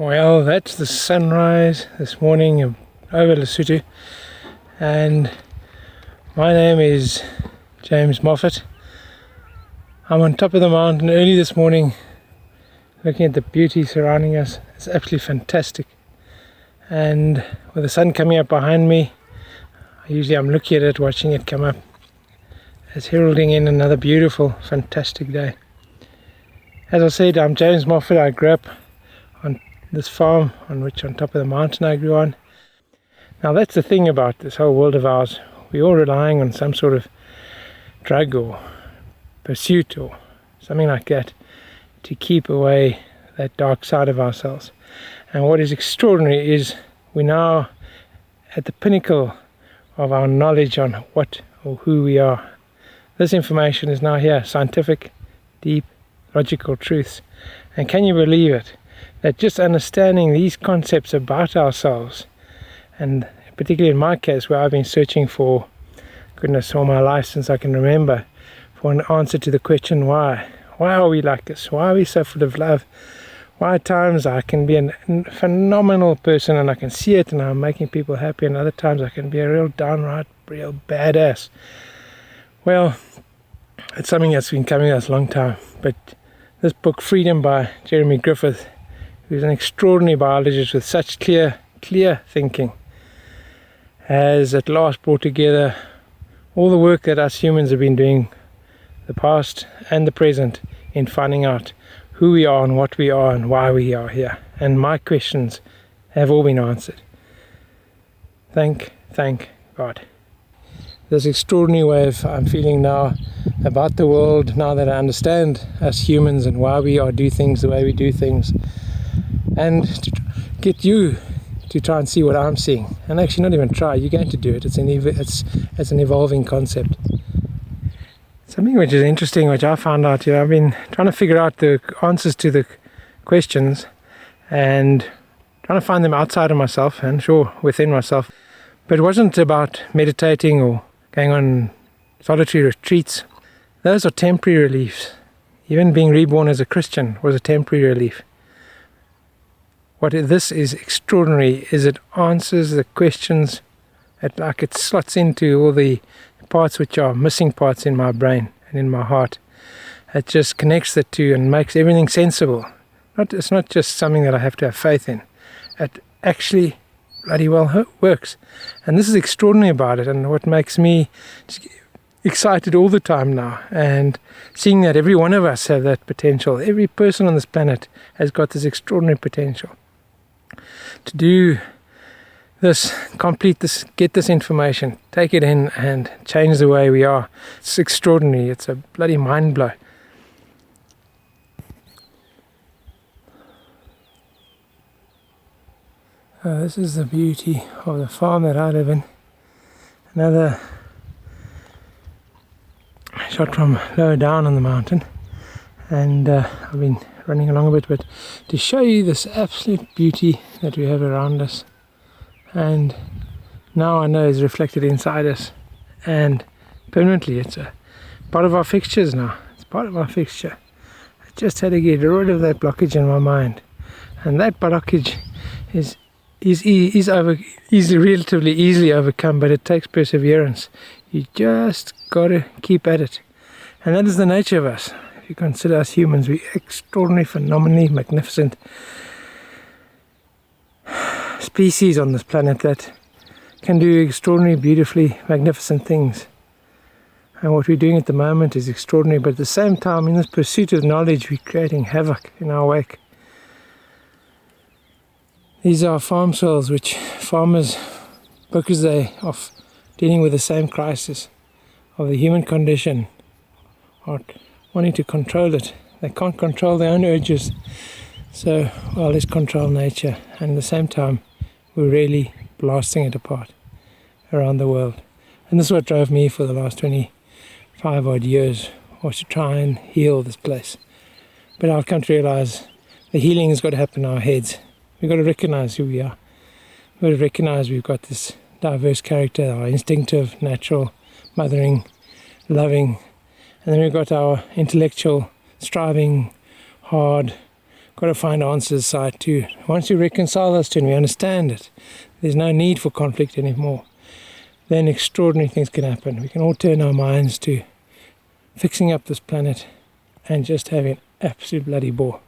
Well, that's the sunrise this morning over Lesotho, and my name is James Moffett. I'm on top of the mountain early this morning looking at the beauty surrounding us. It's absolutely fantastic, and with the sun coming up behind me, usually I'm looking at it, watching it come up. It's heralding in another beautiful, fantastic day. As I said, I'm James Moffett. I grew up on this farm on top of the mountain I grew on. Now that's the thing about this whole world of ours. We're all relying on some sort of drug or pursuit or something like that to keep away that dark side of ourselves. And what is extraordinary is we're now at the pinnacle of our knowledge on what or who we are. This information is now here, scientific, deep, logical truths. And can you believe it? That just understanding these concepts about ourselves, and particularly in my case where I've been searching for, goodness, all my life since I can remember, for an answer to the question why. Why are we like this? Why are we so full of love? Why at times I can be a phenomenal person and I can see it and I'm making people happy, and other times I can be a real downright, real badass. Well, it's something that's been coming us a long time, but this book, Freedom by Jeremy Griffith, who's an extraordinary biologist with such clear thinking, has at last brought together all the work that us humans have been doing, the past and the present, in finding out who we are and what we are and why we are here. And my questions have all been answered. Thank God. This extraordinary way I'm feeling now about the world, now that I understand us humans and why we do things the way we do things, and to get you to try and see what I'm seeing, and actually not even try, you're going to do it. It's an evolving concept. Something which is interesting, which I found out here, I've been trying to figure out the answers to the questions and trying to find them outside of myself and sure within myself, but it wasn't about meditating or going on solitary retreats. Those are temporary reliefs. Even being reborn as a Christian was a temporary relief. What this is extraordinary is it answers the questions, it slots into all the parts which are missing parts in my brain and in my heart. It just connects the two and makes everything sensible. It's not just something that I have to have faith in. It actually bloody well works. And this is extraordinary about it, and what makes me excited all the time now, and seeing that every one of us have that potential. Every person on this planet has got this extraordinary potential to do this, complete this, get this information, take it in and change the way we are. It's extraordinary. It's a bloody mind blow. This is the beauty of the farm that I live in. Another shot from lower down on the mountain, and I've been running along a bit, but to show you this absolute beauty that we have around us, and now I know is reflected inside us, and permanently it's a part of our fixtures now. It's part of our fixture. I just had to get rid of that blockage in my mind, and that blockage is relatively easily overcome, but it takes perseverance. You just got to keep at it, and that is the nature of us. If you consider us humans, we're extraordinary, phenomenally magnificent species on this planet that can do extraordinary, beautifully magnificent things. And what we're doing at the moment is extraordinary, but at the same time, in this pursuit of knowledge, we're creating havoc in our wake. These are farm soils which farmers, because they are dealing with the same crisis of the human condition, are wanting to control it. They can't control their own urges, so let's control nature. And at the same time, we're really blasting it apart around the world. And this is what drove me for the last 25 odd years, was to try and heal this place. But I've come to realize the healing has got to happen in our heads. We've got to recognize who we are. We've got to recognize we've got this diverse character, our instinctive, natural, mothering, loving, and then we've got our intellectual, striving, hard, got to find answers side too. Once you reconcile those two and we understand it, there's no need for conflict anymore, then extraordinary things can happen. We can all turn our minds to fixing up this planet and just having absolute bloody bore.